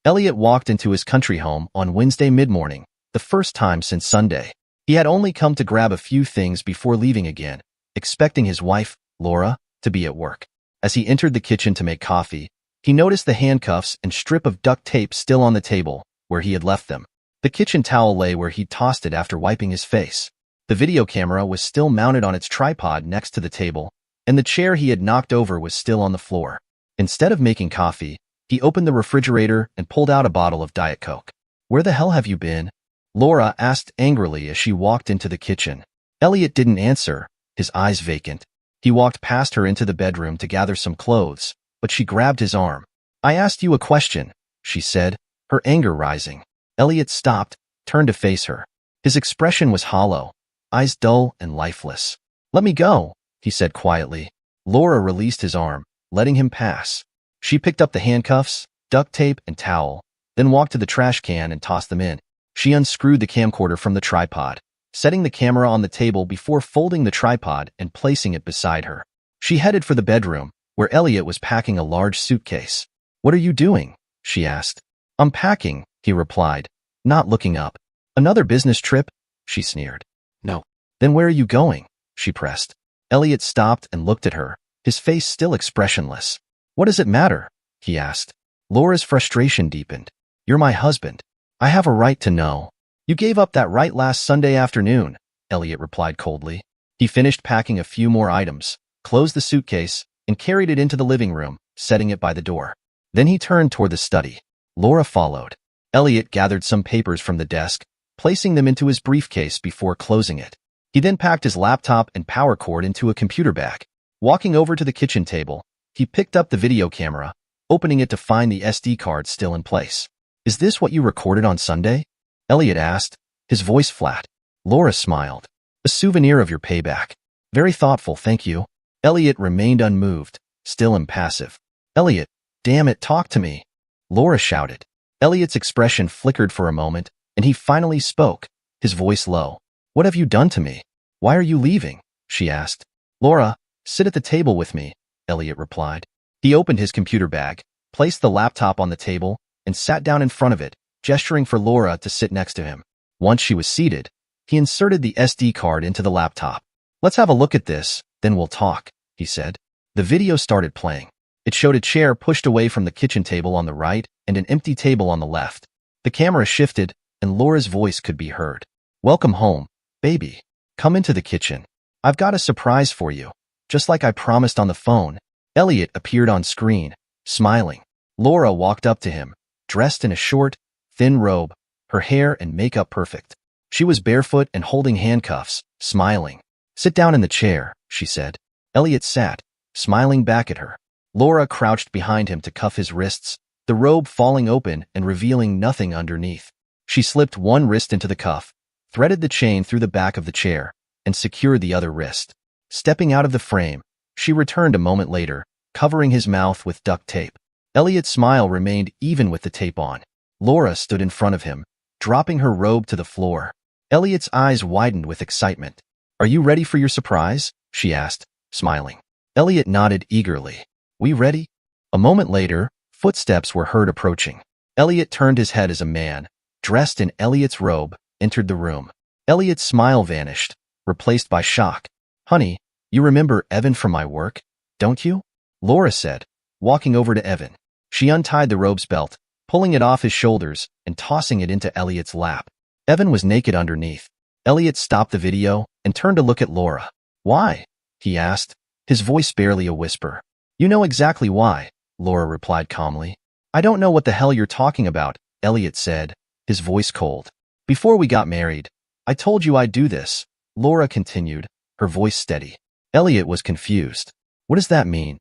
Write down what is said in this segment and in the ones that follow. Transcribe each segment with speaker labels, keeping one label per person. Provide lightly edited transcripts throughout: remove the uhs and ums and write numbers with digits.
Speaker 1: Elliot walked into his country home on Wednesday mid-morning, the first time since Sunday. He had only come to grab a few things before leaving again, expecting his wife, Laura, to be at work. As he entered the kitchen to make coffee, he noticed the handcuffs and strip of duct tape still on the table, where he had left them. The kitchen towel lay where he'd tossed it after wiping his face. The video camera was still mounted on its tripod next to the table, and the chair he had knocked over was still on the floor. Instead of making coffee, he opened the refrigerator and pulled out a bottle of Diet Coke. "Where the hell have you been?" Laura asked angrily as she walked into the kitchen. Elliot didn't answer, his eyes vacant. He walked past her into the bedroom to gather some clothes, but she grabbed his arm. "I asked you a question," she said, her anger rising. Elliot stopped, turned to face her. His expression was hollow, eyes dull and lifeless. "Let me go," he said quietly. Laura released his arm, letting him pass. She picked up the handcuffs, duct tape, and towel, then walked to the trash can and tossed them in. She unscrewed the camcorder from the tripod, setting the camera on the table before folding the tripod and placing it beside her. She headed for the bedroom, where Elliot was packing a large suitcase. "What are you doing?" she asked. "I'm packing," he replied, not looking up. "Another business trip?" she sneered. "No." "Then where are you going?" she pressed. Elliot stopped and looked at her, his face still expressionless. "What does it matter?" he asked. Laura's frustration deepened. "You're my husband. I have a right to know." "You gave up that right last Sunday afternoon," Elliot replied coldly. He finished packing a few more items, closed the suitcase, and carried it into the living room, setting it by the door. Then he turned toward the study. Laura followed. Elliot gathered some papers from the desk, placing them into his briefcase before closing it. He then packed his laptop and power cord into a computer bag. Walking over to the kitchen table, he picked up the video camera, opening it to find the SD card still in place. "Is this what you recorded on Sunday?" Elliot asked, his voice flat. Laura smiled. "A souvenir of your payback." "Very thoughtful, thank you." Elliot remained unmoved, still impassive. "Elliot, damn it, talk to me," Laura shouted. Elliot's expression flickered for a moment, and he finally spoke, his voice low. "What have you done to me? Why are you leaving?" she asked. "Laura, sit at the table with me," Elliot replied. He opened his computer bag, placed the laptop on the table, and sat down in front of it, gesturing for Laura to sit next to him. Once she was seated, he inserted the SD card into the laptop. "Let's have a look at this, then we'll talk," he said. The video started playing. It showed a chair pushed away from the kitchen table on the right and an empty table on the left. The camera shifted, and Laura's voice could be heard. "Welcome home, baby. Come into the kitchen. I've got a surprise for you, just like I promised on the phone." Elliot appeared on screen, smiling. Laura walked up to him, dressed in a short, thin robe, her hair and makeup perfect. She was barefoot and holding handcuffs, smiling. "Sit down in the chair," she said. Elliot sat, smiling back at her. Laura crouched behind him to cuff his wrists, the robe falling open and revealing nothing underneath. She slipped one wrist into the cuff, threaded the chain through the back of the chair, and secured the other wrist. Stepping out of the frame, she returned a moment later, covering his mouth with duct tape. Elliot's smile remained even with the tape on. Laura stood in front of him, dropping her robe to the floor. Elliot's eyes widened with excitement. "Are you ready for your surprise?" she asked, smiling. Elliot nodded eagerly. "We ready?" A moment later, footsteps were heard approaching. Elliot turned his head as a man, dressed in Elliot's robe, entered the room. Elliot's smile vanished, replaced by shock. "Honey, you remember Evan from my work, don't you?" Laura said, walking over to Evan. She untied the robe's belt, pulling it off his shoulders and tossing it into Elliot's lap. Evan was naked underneath. Elliot stopped the video and turned to look at Laura. "Why?" he asked, his voice barely a whisper. "You know exactly why," Laura replied calmly. "I don't know what the hell you're talking about," Elliot said, his voice cold. "Before we got married, I told you I'd do this," Laura continued, her voice steady. Elliot was confused. "What does that mean?"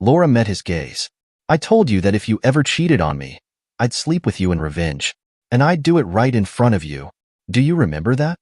Speaker 1: Laura met his gaze. "I told you that if you ever cheated on me, I'd sleep with you in revenge, and I'd do it right in front of you. Do you remember that?"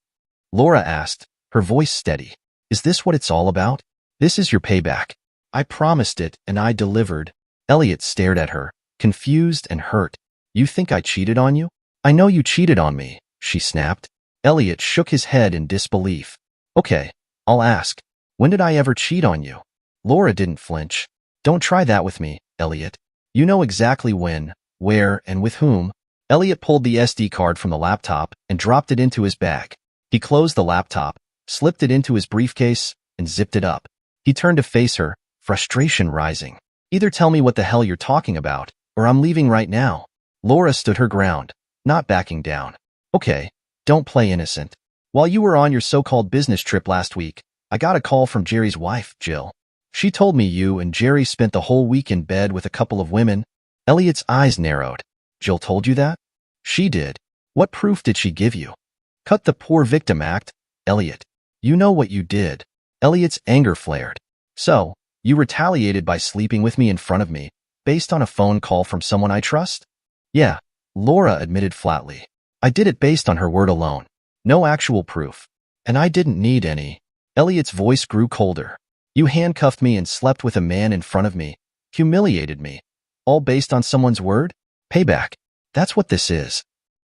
Speaker 1: Laura asked, her voice steady. "Is this what it's all about? This is your payback. I promised it, and I delivered." Elliot stared at her, confused and hurt. "You think I cheated on you?" "I know you cheated on me," she snapped. Elliot shook his head in disbelief. "Okay, I'll ask. When did I ever cheat on you?" Laura didn't flinch. "Don't try that with me, Elliot. You know exactly when," Where and with whom? Elliot pulled the SD card from the laptop and dropped it into his bag. He closed the laptop, slipped it into his briefcase, and zipped it up. He turned to face her, frustration rising. Either tell me what the hell you're talking about, or I'm leaving right now. Laura stood her ground, not backing down. Okay, don't play innocent. While you were on your so-called business trip last week, I got a call from Jerry's wife, Jill. She told me you and Jerry spent the whole week in bed with a couple of women. Elliot's eyes narrowed. Jill told you that? She did. What proof did she give you? Cut the poor victim act, Elliot. You know what you did. Elliot's anger flared. So, you retaliated by sleeping with me in front of me, based on a phone call from someone I trust? Yeah, Laura admitted flatly. I did it based on her word alone. No actual proof. And I didn't need any. Elliot's voice grew colder. You handcuffed me and slept with a man in front of me, humiliated me. All based on someone's word? Payback. That's what this is.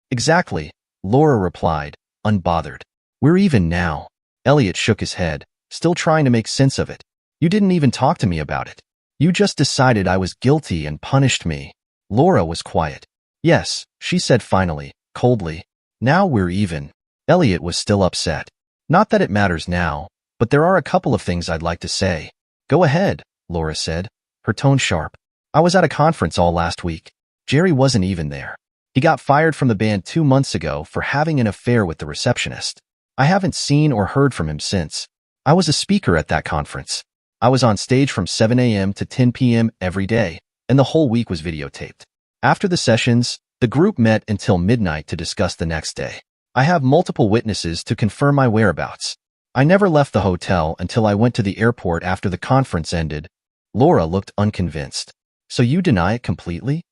Speaker 1: Exactly, Laura replied, unbothered. We're even now. Elliot shook his head, still trying to make sense of it. You didn't even talk to me about it. You just decided I was guilty and punished me. Laura was quiet. Yes, she said finally, coldly. Now we're even. Elliot was still upset. Not that it matters now, but there are a couple of things I'd like to say. Go ahead, Laura said, her tone sharp. I was at a conference all last week. Jerry wasn't even there. He got fired from the band 2 months ago for having an affair with the receptionist. I haven't seen or heard from him since. I was a speaker at that conference. I was on stage from 7 a.m. to 10 p.m. every day, and the whole week was videotaped. After the sessions, the group met until midnight to discuss the next day. I have multiple witnesses to confirm my whereabouts. I never left the hotel until I went to the airport after the conference ended. Laura looked unconvinced. So you deny it completely?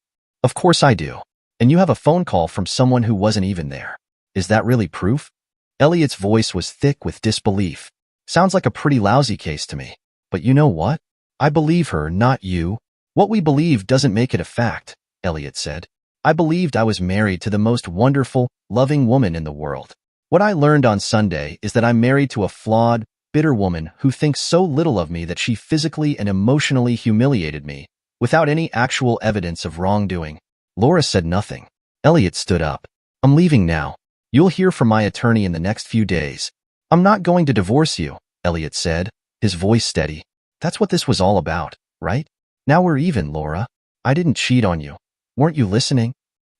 Speaker 1: Of course I do. And you have a phone call from someone who wasn't even there. Is that really proof? Elliot's voice was thick with disbelief. Sounds like a pretty lousy case to me. But you know what? I believe her, not you. What we believe doesn't make it a fact, Elliot said. I believed I was married to the most wonderful, loving woman in the world. What I learned on Sunday is that I'm married to a flawed, bitter woman who thinks so little of me that she physically and emotionally humiliated me, without any actual evidence of wrongdoing. Laura said nothing. Elliot stood up. I'm leaving now. You'll hear from my attorney in the next few days. I'm not going to divorce you, Elliot said, his voice steady. That's what this was all about, right? Now we're even, Laura. I didn't cheat on you. Weren't you listening?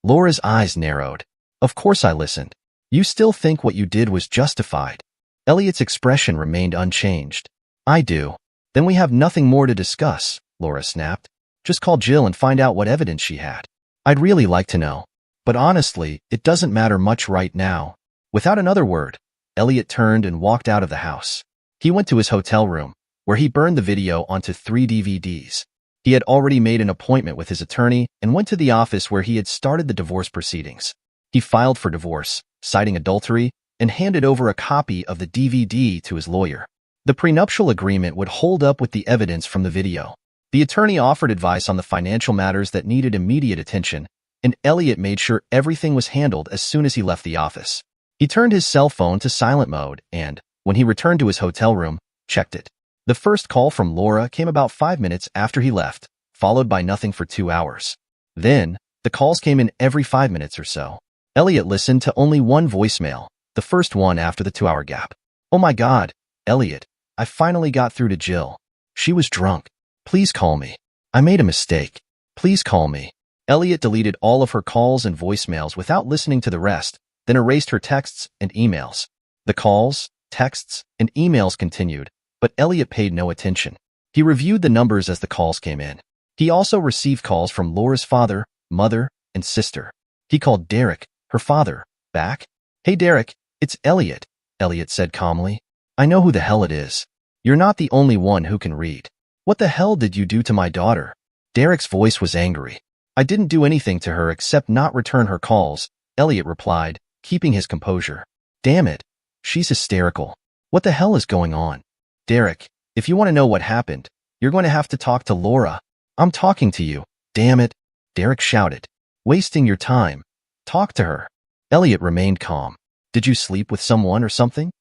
Speaker 1: Laura's eyes narrowed. Of course I listened. You still think what you did was justified. Elliot's expression remained unchanged. I do. Then we have nothing more to discuss, Laura snapped. Just call Jill and find out what evidence she had. I'd really like to know. But honestly, it doesn't matter much right now. Without another word, Elliot turned and walked out of the house. He went to his hotel room, where he burned the video onto 3 DVDs. He had already made an appointment with his attorney and went to the office where he had started the divorce proceedings. He filed for divorce, citing adultery, and handed over a copy of the DVD to his lawyer. The prenuptial agreement would hold up with the evidence from the video. The attorney offered advice on the financial matters that needed immediate attention, and Elliot made sure everything was handled as soon as he left the office. He turned his cell phone to silent mode and, when he returned to his hotel room, checked it. The first call from Laura came about 5 minutes after he left, followed by nothing for 2 hours. Then, the calls came in every 5 minutes or so. Elliot listened to only one voicemail, the first one after the 2-hour gap. Oh my God, Elliot, I finally got through to Jill. She was drunk. Please call me. I made a mistake. Please call me. Elliot deleted all of her calls and voicemails without listening to the rest, then erased her texts and emails. The calls, texts, and emails continued, but Elliot paid no attention. He reviewed the numbers as the calls came in. He also received calls from Laura's father, mother, and sister. He called Derek, her father, back. Hey Derek, it's Elliot, Elliot said calmly. I know who the hell it is. You're not the only one who can read. What the hell did you do to my daughter? Derek's voice was angry. I didn't do anything to her except not return her calls, Elliot replied, keeping his composure. Damn it. She's hysterical. What the hell is going on? Derek, if you want to know what happened, you're going to have to talk to Laura. I'm talking to you. Damn it. Derek shouted. Wasting your time. Talk to her. Elliot remained calm. Did you sleep with someone or something?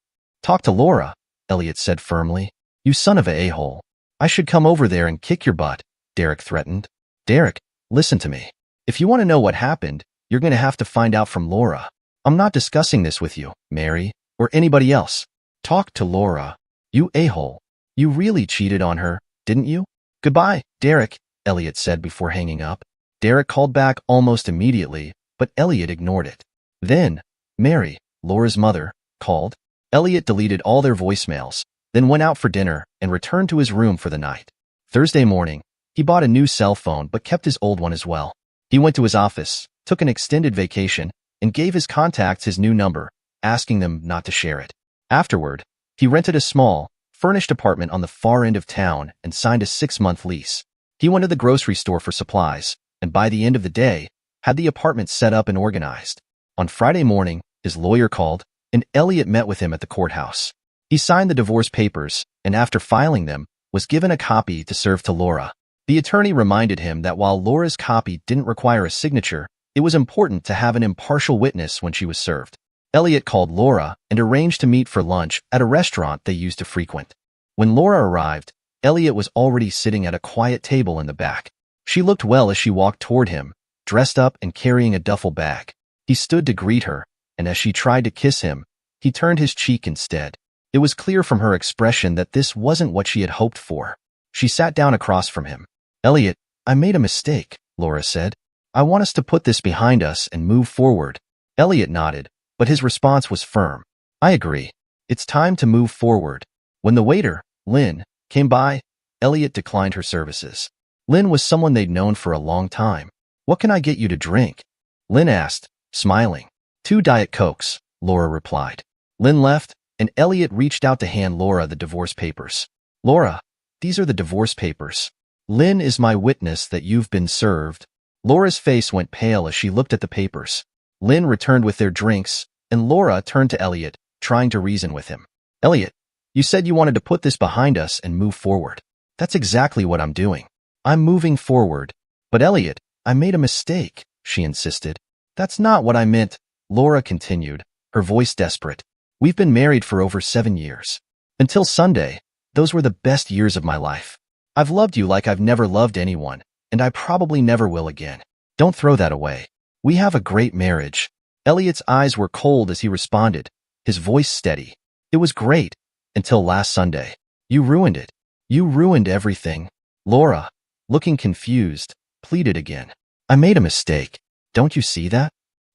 Speaker 1: Talk to Laura, Elliot said firmly. You son of a a-hole. I should come over there and kick your butt, Derek threatened. Derek, listen to me. If you want to know what happened, you're going to have to find out from Laura. I'm not discussing this with you, Mary, or anybody else. Talk to Laura. You a-hole. You really cheated on her, didn't you? Goodbye, Derek, Elliot said before hanging up. Derek called back almost immediately, but Elliot ignored it. Then, Mary, Laura's mother, called. Elliot deleted all their voicemails, then went out for dinner and returned to his room for the night. Thursday morning, he bought a new cell phone but kept his old one as well. He went to his office, took an extended vacation, and gave his contacts his new number, asking them not to share it. Afterward, he rented a small, furnished apartment on the far end of town and signed a 6-month lease. He went to the grocery store for supplies, and by the end of the day, had the apartment set up and organized. On Friday morning, his lawyer called, and Elliot met with him at the courthouse. He signed the divorce papers, and after filing them, was given a copy to serve to Laura. The attorney reminded him that while Laura's copy didn't require a signature, it was important to have an impartial witness when she was served. Elliot called Laura and arranged to meet for lunch at a restaurant they used to frequent. When Laura arrived, Elliot was already sitting at a quiet table in the back. She looked well as she walked toward him, dressed up and carrying a duffel bag. He stood to greet her, and as she tried to kiss him, he turned his cheek instead. It was clear from her expression that this wasn't what she had hoped for. She sat down across from him. Elliot, I made a mistake, Laura said. I want us to put this behind us and move forward. Elliot nodded, but his response was firm. I agree. It's time to move forward. When the waiter, Lynn, came by, Elliot declined her services. Lynn was someone they'd known for a long time. What can I get you to drink? Lynn asked, smiling. 2 Diet Cokes, Laura replied. Lynn left, and Elliot reached out to hand Laura the divorce papers. Laura, these are the divorce papers. Lynn is my witness that you've been served. Laura's face went pale as she looked at the papers. Lynn returned with their drinks, and Laura turned to Elliot, trying to reason with him. Elliot, you said you wanted to put this behind us and move forward. That's exactly what I'm doing. I'm moving forward. But Elliot, I made a mistake, she insisted. That's not what I meant, Laura continued, her voice desperate. We've been married for over 7 years. Until Sunday, those were the best years of my life. I've loved you like I've never loved anyone, and I probably never will again. Don't throw that away. We have a great marriage. Elliot's eyes were cold as he responded, his voice steady. It was great, until last Sunday. You ruined it. You ruined everything. Laura, looking confused, pleaded again. I made a mistake. Don't you see that?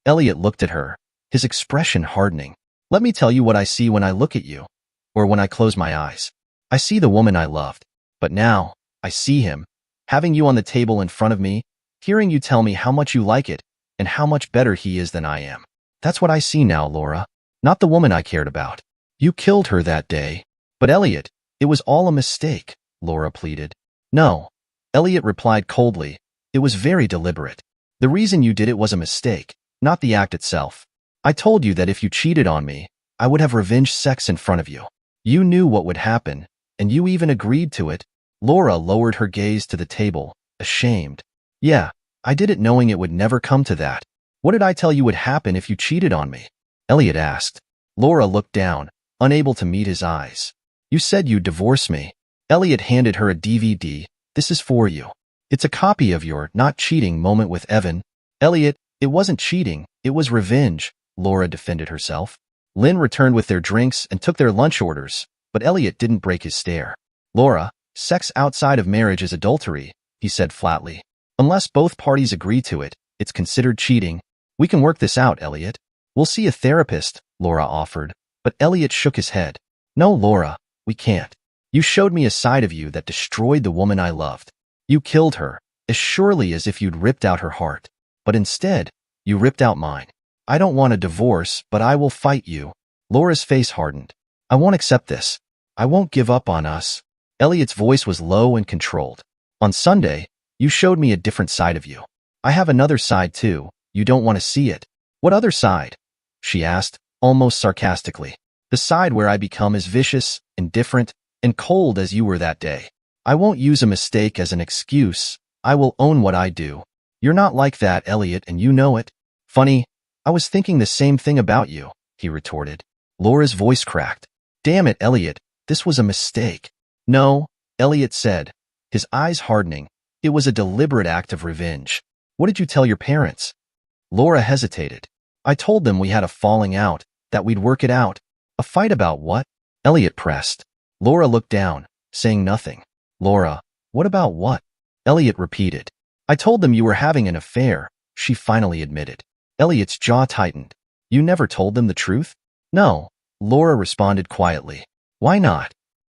Speaker 1: Elliot looked at her, his expression hardening. Let me tell you what I see when I look at you, or when I close my eyes. I see the woman I loved. But now, I see him, having you on the table in front of me, hearing you tell me how much you like it, and how much better he is than I am. That's what I see now, Laura. Not the woman I cared about. You killed her that day. But Elliot, it was all a mistake, Laura pleaded. No, Elliot replied coldly. It was very deliberate. The reason you did it was a mistake, not the act itself. I told you that if you cheated on me, I would have revenge sex in front of you. You knew what would happen, and you even agreed to it. Laura lowered her gaze to the table, ashamed. Yeah, I did it knowing it would never come to that. What did I tell you would happen if you cheated on me? Elliot asked. Laura looked down, unable to meet his eyes. You said you'd divorce me. Elliot handed her a DVD. This is for you. It's a copy of your not cheating moment with Evan. Elliot, it wasn't cheating, it was revenge, Laura defended herself. Lynn returned with their drinks and took their lunch orders, but Elliot didn't break his stare. Laura, sex outside of marriage is adultery, he said flatly. Unless both parties agree to it, it's considered cheating. We can work this out, Elliot. We'll see a therapist, Laura offered, but Elliot shook his head. No, Laura, we can't. You showed me a side of you that destroyed the woman I loved. You killed her, as surely as if you'd ripped out her heart. But instead, you ripped out mine. I don't want a divorce, but I will fight you. Laura's face hardened. I won't accept this. I won't give up on us. Elliot's voice was low and controlled. On Sunday, you showed me a different side of you. I have another side too. You don't want to see it. What other side? She asked, almost sarcastically. The side where I become as vicious, indifferent, and cold as you were that day. I won't use a mistake as an excuse. I will own what I do. You're not like that, Elliot, and you know it. Funny, I was thinking the same thing about you, he retorted. Laura's voice cracked. Damn it, Elliot, this was a mistake. No, Elliot said, his eyes hardening. It was a deliberate act of revenge. What did you tell your parents? Laura hesitated. I told them we had a falling out, that we'd work it out. A fight about what? Elliot pressed. Laura looked down, saying nothing. Laura, what about what? Elliot repeated. I told them you were having an affair, she finally admitted. Elliot's jaw tightened. You never told them the truth? No, Laura responded quietly. Why not?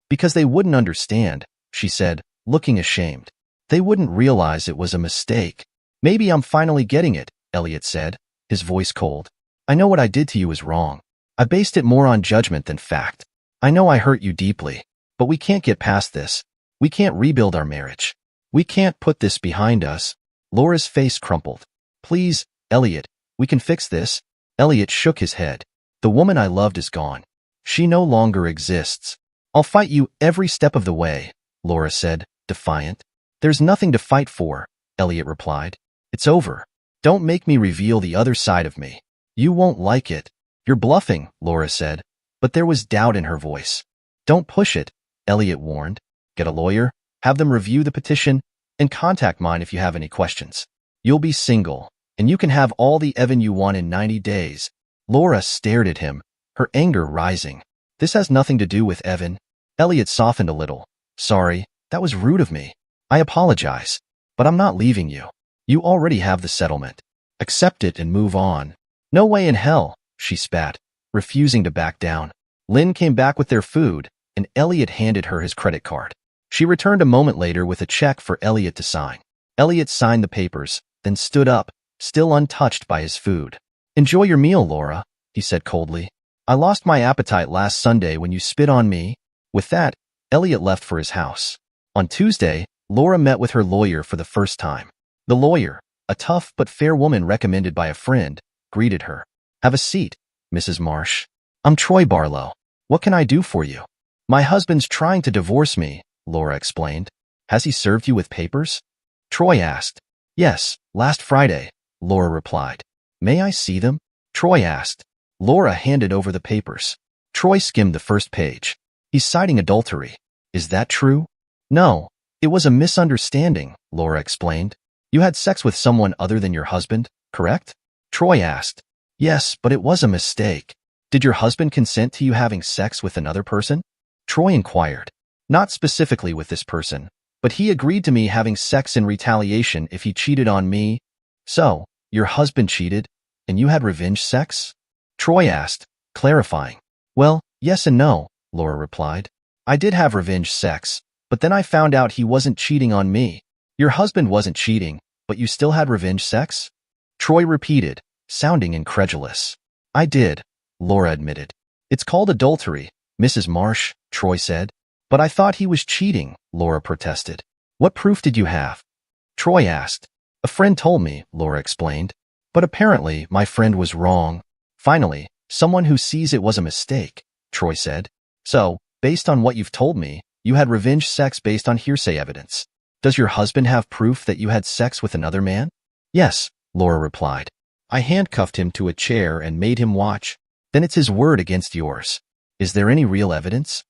Speaker 1: Because they wouldn't understand, she said, looking ashamed. They wouldn't realize it was a mistake. Maybe I'm finally getting it, Elliot said, his voice cold. I know what I did to you is wrong. I based it more on judgment than fact. I know I hurt you deeply, but we can't get past this. We can't rebuild our marriage. We can't put this behind us. Laura's face crumpled. Please, Elliot, we can fix this. Elliot shook his head. The woman I loved is gone. She no longer exists. I'll fight you every step of the way, Laura said, defiant. There's nothing to fight for, Elliot replied. It's over. Don't make me reveal the other side of me. You won't like it. You're bluffing, Laura said, but there was doubt in her voice. Don't push it, Elliot warned. Get a lawyer, have them review the petition, and contact mine if you have any questions. You'll be single, and you can have all the Evan you want in 90 days. Laura stared at him, her anger rising. This has nothing to do with Evan. Elliot softened a little. Sorry, that was rude of me. I apologize, but I'm not leaving you. You already have the settlement. Accept it and move on. No way in hell, she spat, refusing to back down. Lynn came back with their food, and Elliot handed her his credit card. She returned a moment later with a check for Elliot to sign. Elliot signed the papers, then stood up, still untouched by his food. Enjoy your meal, Laura, he said coldly. I lost my appetite last Sunday when you spit on me. With that, Elliot left for his house. On Tuesday, Laura met with her lawyer for the first time. The lawyer, a tough but fair woman recommended by a friend, greeted her. Have a seat, Mrs. Marsh. I'm Troy Barlow. What can I do for you? My husband's trying to divorce me, Laura explained. Has he served you with papers? Troy asked. Yes, last Friday, Laura replied. May I see them? Troy asked. Laura handed over the papers. Troy skimmed the first page. He's citing adultery. Is that true? No, it was a misunderstanding, Laura explained. You had sex with someone other than your husband, correct? Troy asked. Yes, but it was a mistake. Did your husband consent to you having sex with another person? Troy inquired. Not specifically with this person, but he agreed to me having sex in retaliation if he cheated on me. So, your husband cheated, and you had revenge sex? Troy asked, clarifying. Well, yes and no, Laura replied. I did have revenge sex, but then I found out he wasn't cheating on me. Your husband wasn't cheating, but you still had revenge sex? Troy repeated, sounding incredulous. I did, Laura admitted. It's called adultery, Mrs. Marsh, Troy said. But I thought he was cheating, Laura protested. What proof did you have? Troy asked. A friend told me, Laura explained. But apparently my friend was wrong. Finally, someone who sees it was a mistake, Troy said. So, based on what you've told me, you had revenge sex based on hearsay evidence. Does your husband have proof that you had sex with another man? Yes, Laura replied. I handcuffed him to a chair and made him watch. Then it's his word against yours. Is there any real evidence?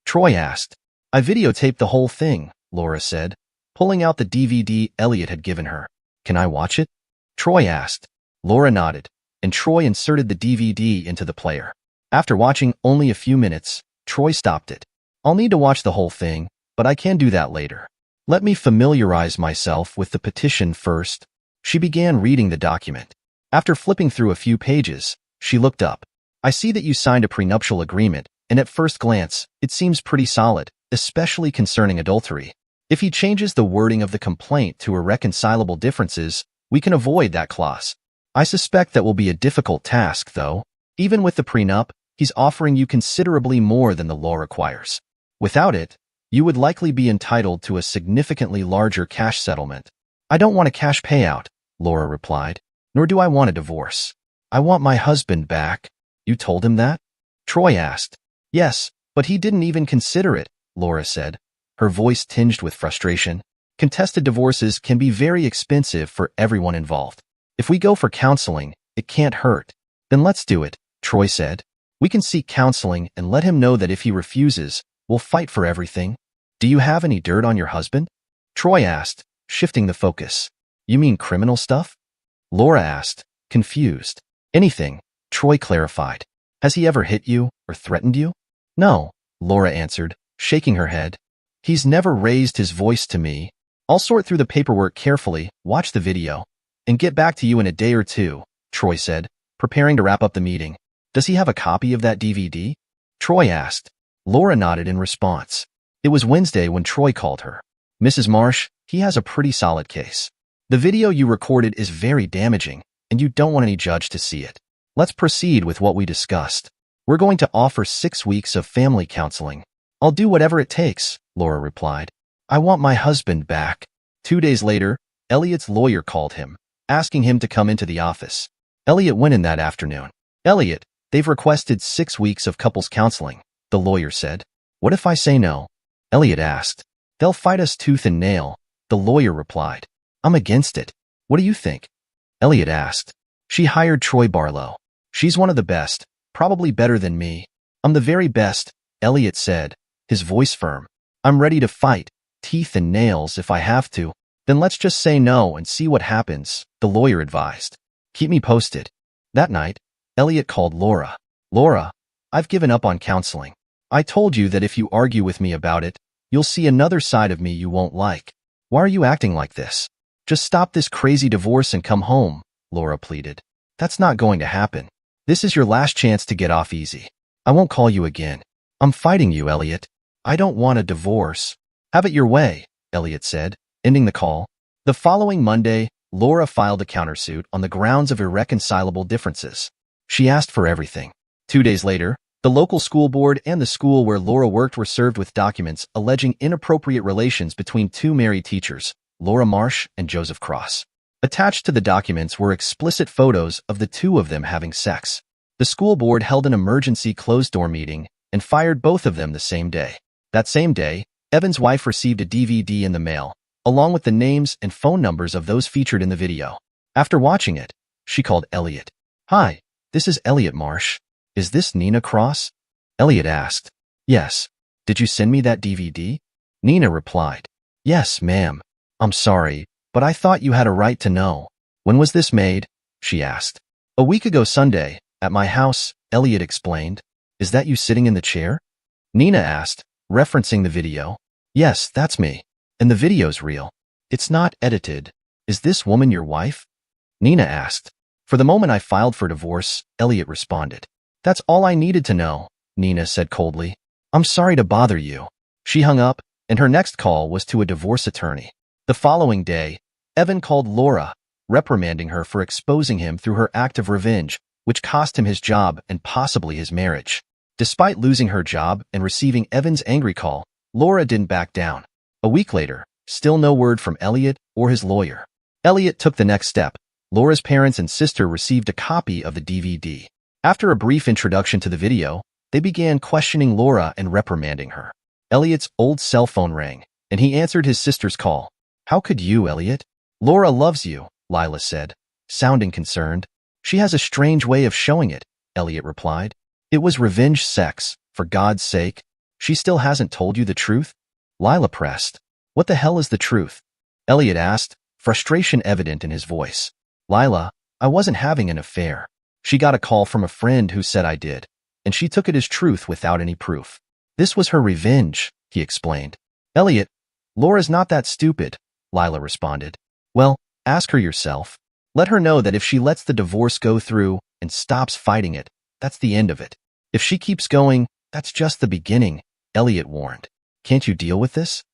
Speaker 1: Troy asked. I videotaped the whole thing, Laura said, pulling out the DVD Elliot had given her. Can I watch it? Troy asked. Laura nodded, and Troy inserted the DVD into the player. After watching only a few minutes, Troy stopped it. I'll need to watch the whole thing, but I can do that later. Let me familiarize myself with the petition first. She began reading the document. After flipping through a few pages, she looked up. I see that you signed a prenuptial agreement, and at first glance, it seems pretty solid, especially concerning adultery. If he changes the wording of the complaint to irreconcilable differences, we can avoid that clause. I suspect that will be a difficult task, though. Even with the prenup, he's offering you considerably more than the law requires. Without it, you would likely be entitled to a significantly larger cash settlement. I don't want a cash payout, Laura replied, nor do I want a divorce. I want my husband back. You told him that? Troy asked. Yes, but he didn't even consider it, Laura said, her voice tinged with frustration. Contested divorces can be very expensive for everyone involved. If we go for counseling, it can't hurt. Then let's do it, Troy said. We can seek counseling and let him know that if he refuses, we'll fight for everything. Do you have any dirt on your husband? Troy asked, shifting the focus. You mean criminal stuff? Laura asked, confused. Anything, Troy clarified. Has he ever hit you or threatened you? No, Laura answered, shaking her head. He's never raised his voice to me. I'll sort through the paperwork carefully, watch the video, and get back to you in a day or two, Troy said, preparing to wrap up the meeting. Does he have a copy of that DVD? Troy asked. Laura nodded in response. It was Wednesday when Troy called her. Mrs. Marsh, he has a pretty solid case. The video you recorded is very damaging, and you don't want any judge to see it. Let's proceed with what we discussed. We're going to offer 6 weeks of family counseling. I'll do whatever it takes, Laura replied. I want my husband back. 2 days later, Elliot's lawyer called him, asking him to come into the office. Elliot went in that afternoon. Elliot, they've requested 6 weeks of couples counseling, the lawyer said. What if I say no? Elliot asked. They'll fight us tooth and nail, the lawyer replied. I'm against it. What do you think? Elliot asked. She hired Troy Barlow. She's one of the best, probably better than me. I'm the very best, Elliot said, his voice firm. I'm ready to fight, teeth and nails if I have to. Then let's just say no and see what happens, the lawyer advised. Keep me posted. That night, Elliot called Laura. Laura, I've given up on counseling. I told you that if you argue with me about it, you'll see another side of me you won't like. Why are you acting like this? Just stop this crazy divorce and come home, Laura pleaded. That's not going to happen. This is your last chance to get off easy. I won't call you again. I'm fighting you, Elliot. I don't want a divorce. Have it your way, Elliot said, ending the call. The following Monday, Laura filed a countersuit on the grounds of irreconcilable differences. She asked for everything. 2 days later, the local school board and the school where Laura worked were served with documents alleging inappropriate relations between 2 married teachers, Laura Marsh and Joseph Cross. Attached to the documents were explicit photos of the 2 of them having sex. The school board held an emergency closed-door meeting and fired both of them the same day. That same day, Evan's wife received a DVD in the mail, along with the names and phone numbers of those featured in the video. After watching it, she called Elliot. Hi, this is Elliot Marsh. Is this Nina Cross? Elliot asked. Yes. Did you send me that DVD? Nina replied. Yes, ma'am. I'm sorry, but I thought you had a right to know. When was this made? She asked. A week ago Sunday, at my house, Elliot explained. Is that you sitting in the chair? Nina asked, referencing the video. Yes, that's me. And the video's real. It's not edited. Is this woman your wife? Nina asked. For the moment I filed for divorce, Elliot responded. That's all I needed to know, Nina said coldly. I'm sorry to bother you. She hung up, and her next call was to a divorce attorney. The following day, Evan called Laura, reprimanding her for exposing him through her act of revenge, which cost him his job and possibly his marriage. Despite losing her job and receiving Evan's angry call, Laura didn't back down. A week later, still no word from Elliot or his lawyer. Elliot took the next step. Laura's parents and sister received a copy of the DVD. After a brief introduction to the video, they began questioning Laura and reprimanding her. Elliot's old cell phone rang, and he answered his sister's call. How could you, Elliot? Laura loves you, Lila said, sounding concerned. She has a strange way of showing it, Elliot replied. It was revenge sex, for God's sake. She still hasn't told you the truth? Lila pressed. What the hell is the truth? Elliot asked, frustration evident in his voice. Lila, I wasn't having an affair. She got a call from a friend who said I did, and she took it as truth without any proof. This was her revenge, he explained. Elliot, Laura's not that stupid, Lila responded. Well, ask her yourself. Let her know that if she lets the divorce go through and stops fighting it, that's the end of it. If she keeps going, that's just the beginning, Elliot warned. Can't you deal with this?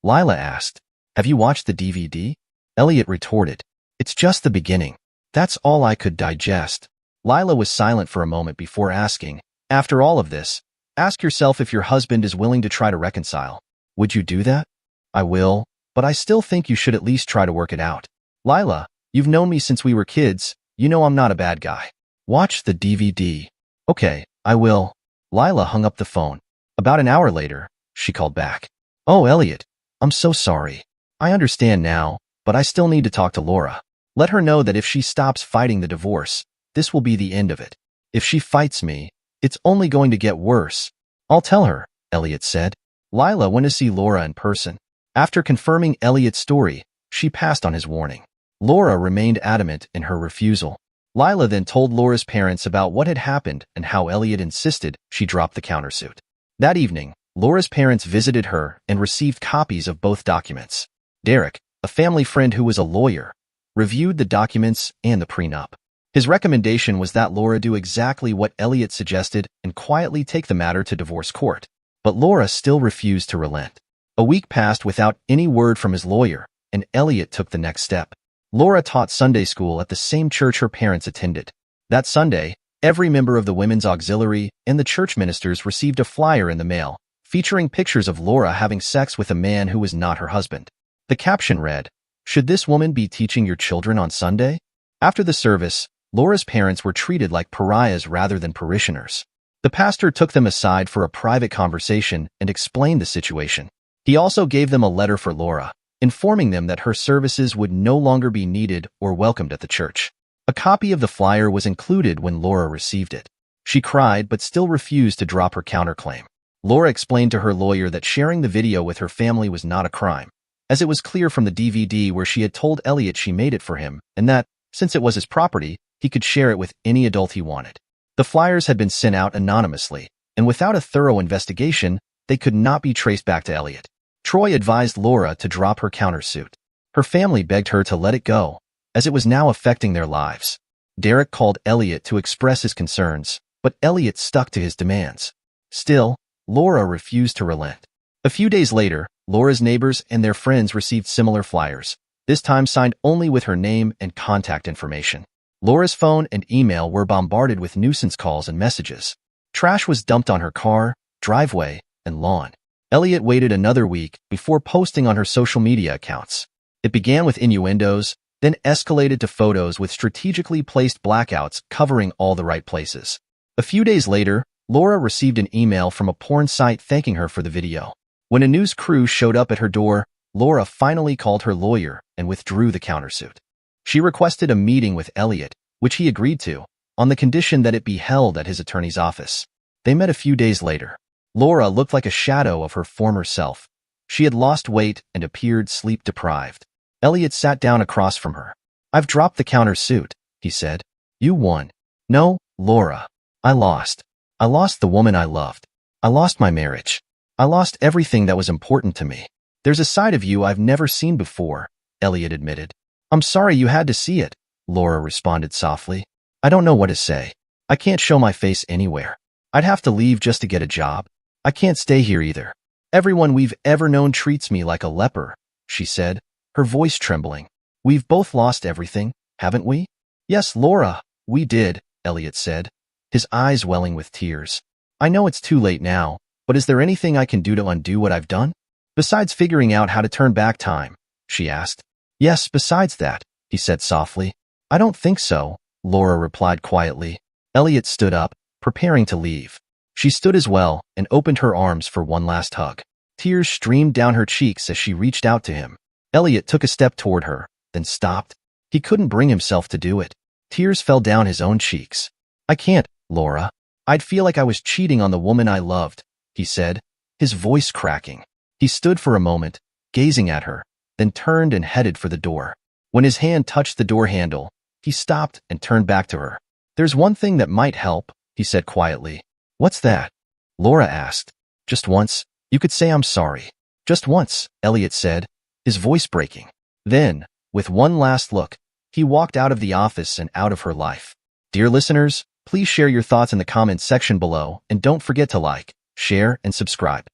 Speaker 1: Lila asked. Have you watched the DVD? Elliot retorted. It's just the beginning. That's all I could digest. Lila was silent for a moment before asking, after all of this, ask yourself if your husband is willing to try to reconcile. Would you do that? I will, but I still think you should at least try to work it out. Lila, you've known me since we were kids. You know I'm not a bad guy. Watch the DVD. Okay, I will. Lila hung up the phone. About an hour later, she called back. Oh, Elliot, I'm so sorry. I understand now, but I still need to talk to Laura. Let her know that if she stops fighting the divorce, this will be the end of it. If she fights me, it's only going to get worse. I'll tell her, Elliot said. Lila went to see Laura in person. After confirming Elliot's story, she passed on his warning. Laura remained adamant in her refusal. Lila then told Laura's parents about what had happened and how Elliot insisted she drop the countersuit. That evening, Laura's parents visited her and received copies of both documents. Derek, a family friend who was a lawyer, reviewed the documents and the prenup. His recommendation was that Laura do exactly what Elliot suggested and quietly take the matter to divorce court. But Laura still refused to relent. A week passed without any word from his lawyer, and Elliot took the next step. Laura taught Sunday school at the same church her parents attended. That Sunday, every member of the Women's Auxiliary and the church ministers received a flyer in the mail, featuring pictures of Laura having sex with a man who was not her husband. The caption read, "Should this woman be teaching your children on Sunday?" After the service, Laura's parents were treated like pariahs rather than parishioners. The pastor took them aside for a private conversation and explained the situation. He also gave them a letter for Laura, informing them that her services would no longer be needed or welcomed at the church. A copy of the flyer was included when Laura received it. She cried but still refused to drop her counterclaim. Laura explained to her lawyer that sharing the video with her family was not a crime, as it was clear from the DVD where she had told Elliot she made it for him and that, since it was his property, he could share it with any adult he wanted. The flyers had been sent out anonymously, and without a thorough investigation, they could not be traced back to Elliot. Troy advised Laura to drop her countersuit. Her family begged her to let it go, as it was now affecting their lives. Derek called Elliot to express his concerns, but Elliot stuck to his demands. Still, Laura refused to relent. A few days later, Laura's neighbors and their friends received similar flyers, this time signed only with her name and contact information. Laura's phone and email were bombarded with nuisance calls and messages. Trash was dumped on her car, driveway, and lawn. Elliot waited another week before posting on her social media accounts. It began with innuendos, then escalated to photos with strategically placed blackouts covering all the right places. A few days later, Laura received an email from a porn site thanking her for the video. When a news crew showed up at her door, Laura finally called her lawyer and withdrew the countersuit. She requested a meeting with Elliot, which he agreed to, on the condition that it be held at his attorney's office. They met a few days later. Laura looked like a shadow of her former self. She had lost weight and appeared sleep-deprived. Elliot sat down across from her. "I've dropped the countersuit," he said. "You won." "No, Laura. I lost. I lost the woman I loved. I lost my marriage. I lost everything that was important to me. There's a side of you I've never seen before," Elliot admitted. "I'm sorry you had to see it," Laura responded softly. "I don't know what to say. I can't show my face anywhere. I'd have to leave just to get a job. I can't stay here either. Everyone we've ever known treats me like a leper," she said, her voice trembling. "We've both lost everything, haven't we?" "Yes, Laura, we did," Elliot said, his eyes welling with tears. "I know it's too late now, but is there anything I can do to undo what I've done? Besides figuring out how to turn back time?" she asked. "Yes, besides that," he said softly. "I don't think so," Laura replied quietly. Elliot stood up, preparing to leave. She stood as well and opened her arms for one last hug. Tears streamed down her cheeks as she reached out to him. Elliot took a step toward her, then stopped. He couldn't bring himself to do it. Tears fell down his own cheeks. "I can't, Laura. I'd feel like I was cheating on the woman I loved," he said, his voice cracking. He stood for a moment, gazing at her, then turned and headed for the door. When his hand touched the door handle, he stopped and turned back to her. "There's one thing that might help," he said quietly. "What's that?" Laura asked. "Just once, you could say I'm sorry." "Just once," Elliot said, his voice breaking. Then, with one last look, he walked out of the office and out of her life. Dear listeners, please share your thoughts in the comments section below and don't forget to like, share, and subscribe.